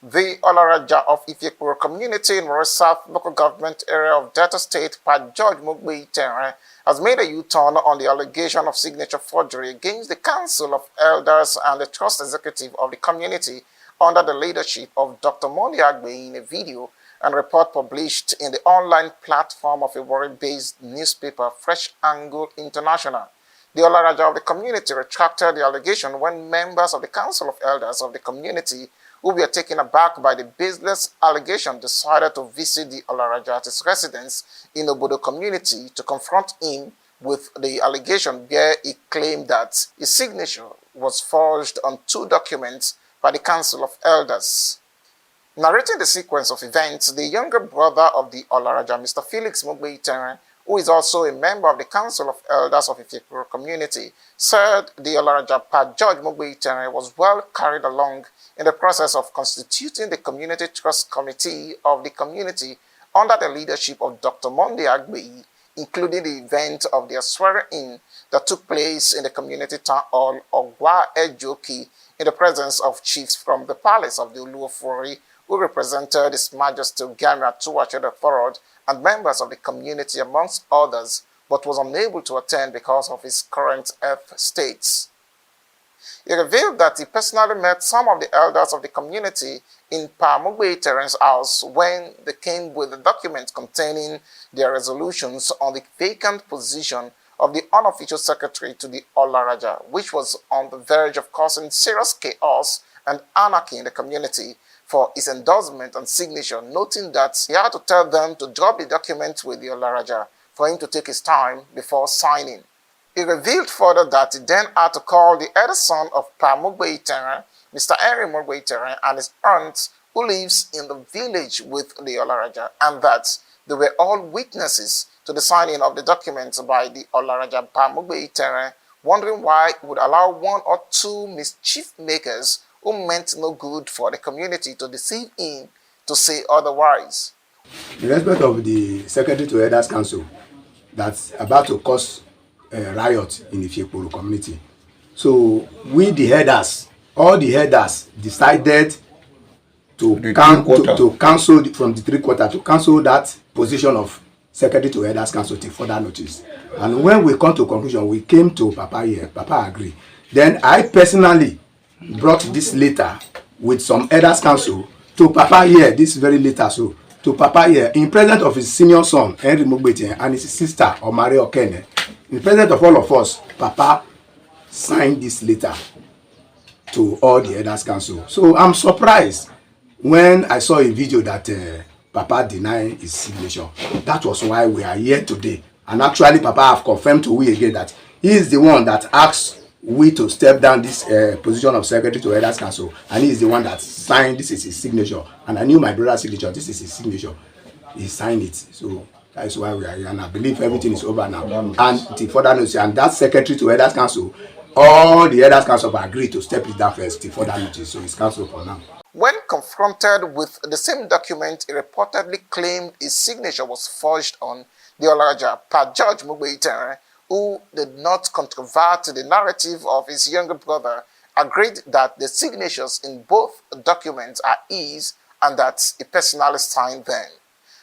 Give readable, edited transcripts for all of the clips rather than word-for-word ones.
The Olare-Aja of Ifie-Kporo community in Warri South local government area of Delta State, Pat George Mogbeyiteren, has made a U-turn on the allegation of signature forgery against the Council of Elders and the Trust Executive of the community under the leadership of Dr. Mogbeyiteren in a video and report published in the online platform of a Warri-based newspaper, Fresh Angle International. The Olare-Aja of the community retracted the allegation when members of the Council of Elders of the community who were taken aback by the baseless allegation decided to visit the Olare-Aja at his residence in Obodo community to confront him with the allegation where he claimed that his signature was forged on 2 documents by the Council of Elders. Narrating the sequence of events, the younger brother of the Olare-Aja, Mr. Felix Mogbeyiteren, who is also a member of the Council of Elders of Ifie-Kporo community, said the Olare-Aja Pat George Mogbeyiteren was well carried along in the process of constituting the Community Trust Committee of the community under the leadership of Dr. Mogbeyiteren, including the event of their swearing-in that took place in the community town hall of Warri in the presence of chiefs from the palace of the Warri, who represented His Majesty Gamia Tuwache III and members of the community amongst others, but was unable to attend because of his current health states. He revealed that he personally met some of the elders of the community in Pa Mogbeyiteren's house when they came with the documents containing their resolutions on the vacant position of the unofficial secretary to the Olare-Aja, which was on the verge of causing serious chaos and anarchy in the community, for his endorsement and signature, noting that he had to tell them to drop the document with the Olare-Aja for him to take his time before signing. He revealed further that he then had to call the elder son of Pa Mogbeyiteren, Mr. Henry Mogbeyiteren, and his aunt, who lives in the village with the Olare-Aja, and that they were all witnesses to the signing of the documents by the Olare-Aja Pa Mogbeyiteren, wondering why he would allow 1 or 2 mischief makers who meant no good for the community to deceive him to say otherwise. In respect of the Secretary to Elders Council that's about to cause a riot in the Ifie-Kporo community. So we the headers, all the headers decided to cancel from the 3/4 to cancel that position of Secretary to Elders Council till further notice. And when we come to conclusion, we came to Papa here. Papa agreed. Then I personally brought this letter with some Elders Council to Papa here, this very letter, so to Papa here, in presence of his senior son, Henry Mogbeyiteren, and his sister, Omari Okene. In presence of all of us, Papa signed this letter to all the Elders Council. So I'm surprised when I saw a video that Papa denied his signature. That was why we are here today. And actually, Papa have confirmed to we again that he is the one that asked we to step down this position of Secretary to Elders Council, and he is the one that signed. This is his signature, and I knew my brother's signature. This is his signature. He signed it, so that is why we are here, and I believe everything is over now. And the further notice, and that Secretary to Elders Council, all the Elders Council have agreed to step it down first, the further notice, so it's cancelled for now. When confronted with the same document, he reportedly claimed his signature was forged on the Olare-Aja Pat George Mogbeyiteren, who did not controvert the narrative of his younger brother, agreed that the signatures in both documents are his and that he personally signed them.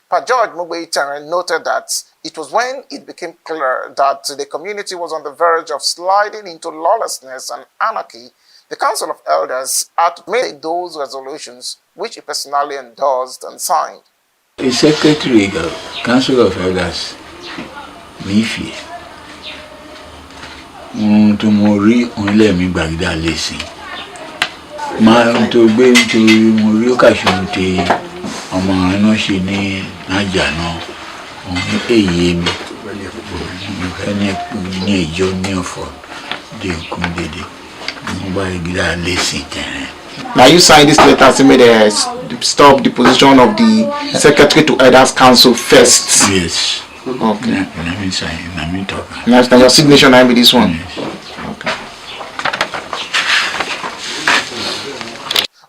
Pat George Mogbeyiteren noted that it was when it became clear that the community was on the verge of sliding into lawlessness and anarchy, the Council of Elders had made those resolutions which he personally endorsed and signed. The Secretary of Council of Elders, Ifie, to mori only mi gbagida lesin ma to gbe nítorí mori o kaṣu te ọmọ àná ṣe ní naija náà òun èyí mi fẹ́ ní ìjọ ní ọ̀fọ̀ dé nkún dédé mo bá gbagida lesin tẹ̀rẹ̀. Now you signed this letter to me to stop the position of the Secretary to Elders Council first. Yes. Okay. Let me sign. Let me talk. Now your signature now be this one. Yes. Okay.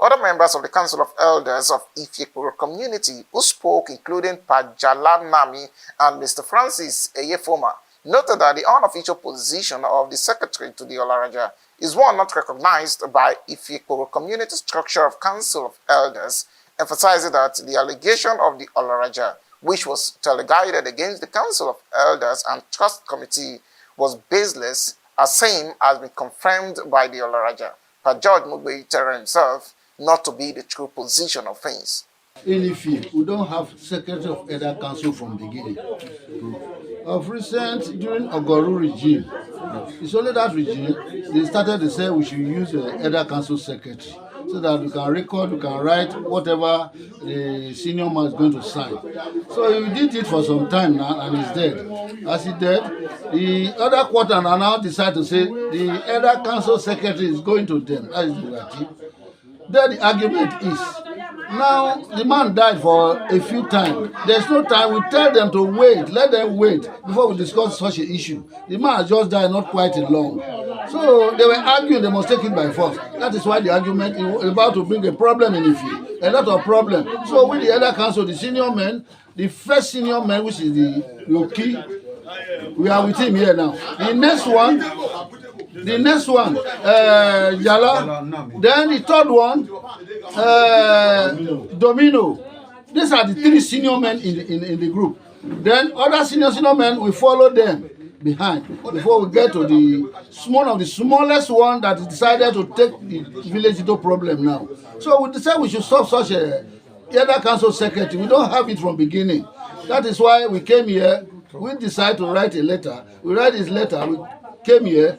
Other members of the Council of Elders of Ifie-Kporo community who spoke, including Pajalanami and Mr. Francis Eyefoma, noted that the unofficial position of the secretary to the Olare-Aja is one not recognized by Ifie-Kporo community structure of Council of Elders, emphasizing that the allegation of the Olare-Aja, which was teleguided against the Council of Elders and Trust Committee, was baseless, as same has been confirmed by the Olare-Aja, per Judge Mogbeyiteren himself, not to be the true position of things. In Ifie, we don't have Secretary of Elder Council from beginning. Of recent, during Ogoru regime, it's only that regime, they started to say we should use the Elder Council Secretary so that we can record, we can write whatever the senior man is going to sign. So he did it for some time now and he's dead. As he's dead, the other quarter now decide to say the Elder Council Secretary is going to them. That is the Warri. Then the argument is, now the man died for a few times. There's no time. We tell them to wait, let them wait before we discuss such an issue. The man has just died not quite long. So they were arguing they must take it by force. That is why the argument is about to bring a problem in Ifie. A lot of problem. So with the Elder Council, the senior men, the first senior man, which is the Yoki, we are with him here now. The next one, Yala. Then the third one, Domino. These are the three senior men in the group. Then other senior men, we follow them behind before we get to the smallest one that decided to take the village into problem now. So we decided we should stop such a Elder Council Secretary. We don't have it from beginning. That is why we came here. We decided to write a letter. We write this letter. We came here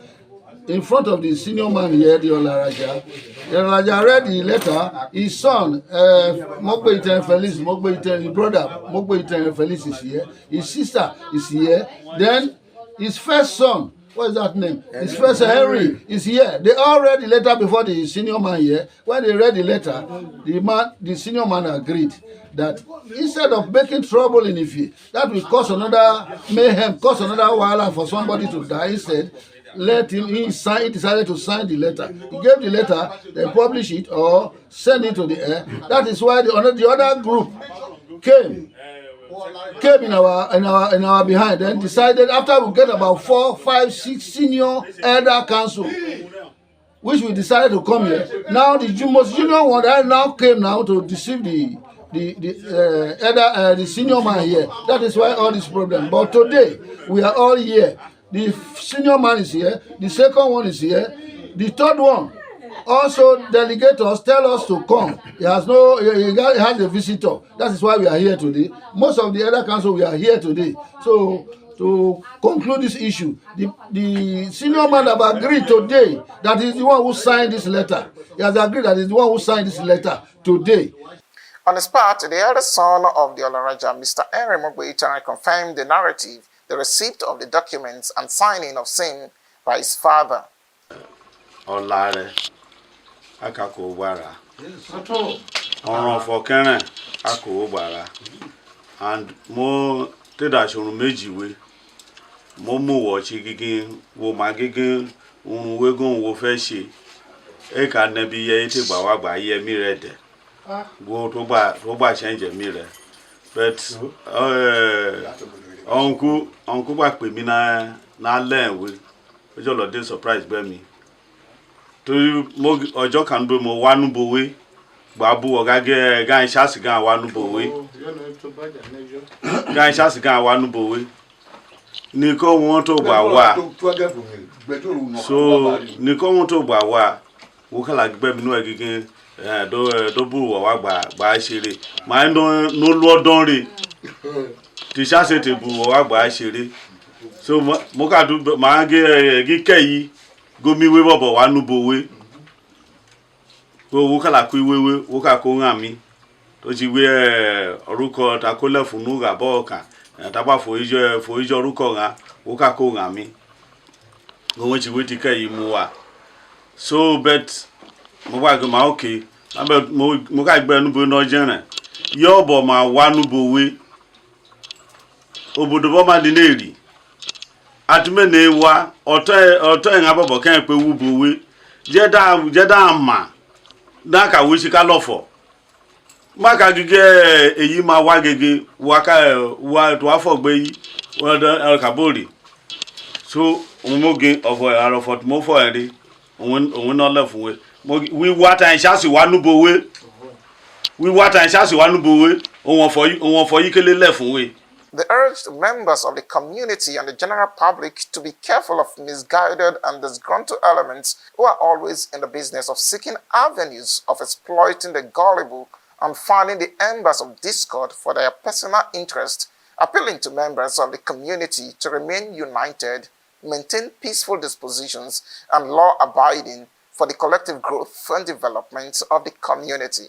in front of the senior man here, the Olare-Aja. The Olare-Aja read the letter. His son, Mogbeyiteren Felix, his brother, Mogbeyiteren Felix is here. His sister is here. Then his first son, what is that name? His first Henry is here. They all read the letter before the senior man here. When they read the letter, the senior man agreed that instead of making trouble in Ifie, that will cause another mayhem, cause another wahala for somebody to die. Instead, let him, he decided to sign the letter. He gave the letter, they publish it or send it to the air. That is why the other group came in our behind, then decided after we get about 4, 5, 6 senior elder council, which we decided to come here. Now the most junior one that now came now to deceive the senior man here. That is why all this problem. But today we are all here. The senior man is here. The second one is here. The third one also delegate us, tell us to come. He has a visitor. That is why we are here today. Most of the other council, we are here today. So to conclude this issue, the senior man have agreed today that he is the one who signed this letter. He has agreed that he is the one who signed this letter today. On his part, the eldest son of the Olare-Aja, Mr. Henry Mogbeyiteren, confirmed the narrative, the receipt of the documents and signing of same by his father. Olare-Aja Of Ifie-Kporo and mo teda shonu meji we mo mu wo chi gigin wo ma gigin un we gun wo fe se e ka na bi ye te gba wa gba ye mi re de go to gba change mi re but onku gba pe mi na len we ojo lo dey surprise be mi to mo ojo kan do mo wa nu bo we Babu ogage gan shasi gan wanu bowe gan shasi gan wanu bowe ni ko won to gba wa so ni ko won to gba wa wo kala gbe mi nu egigin do buru wa gba sere ma no lo don re ti shase te buru wa gba sere so mo ka du ma gi keyi gomi we bobo wanu bowe wo kala ku iwewe wo ka ko ran mi to ji we oruko ta ko le funu ga bo kan ta ba fo ijo oruko ran wo ka ko ran mi go won ji we ti kai mu wa so bet mo wa go ma okay mo ka gbe nu bo no jere yo bo ma wa nu bo we obodo bo ma di na eri atume na ewa oto en abobo kan pe wu bo we jeda ma Naka wishi ka lofo maka gige eyi ma wa gege wa ka wa to afogbe yi wa da alkabori so omoge of arofot mo for eri òun náà left we we what and shasi wa nubo we we what and shasi wa nubo we òun for yikele left we. They urged members of the community and the general public to be careful of misguided and disgruntled elements who are always in the business of seeking avenues of exploiting the gullible and fanning the embers of discord for their personal interest, appealing to members of the community to remain united, maintain peaceful dispositions and law-abiding for the collective growth and development of the community.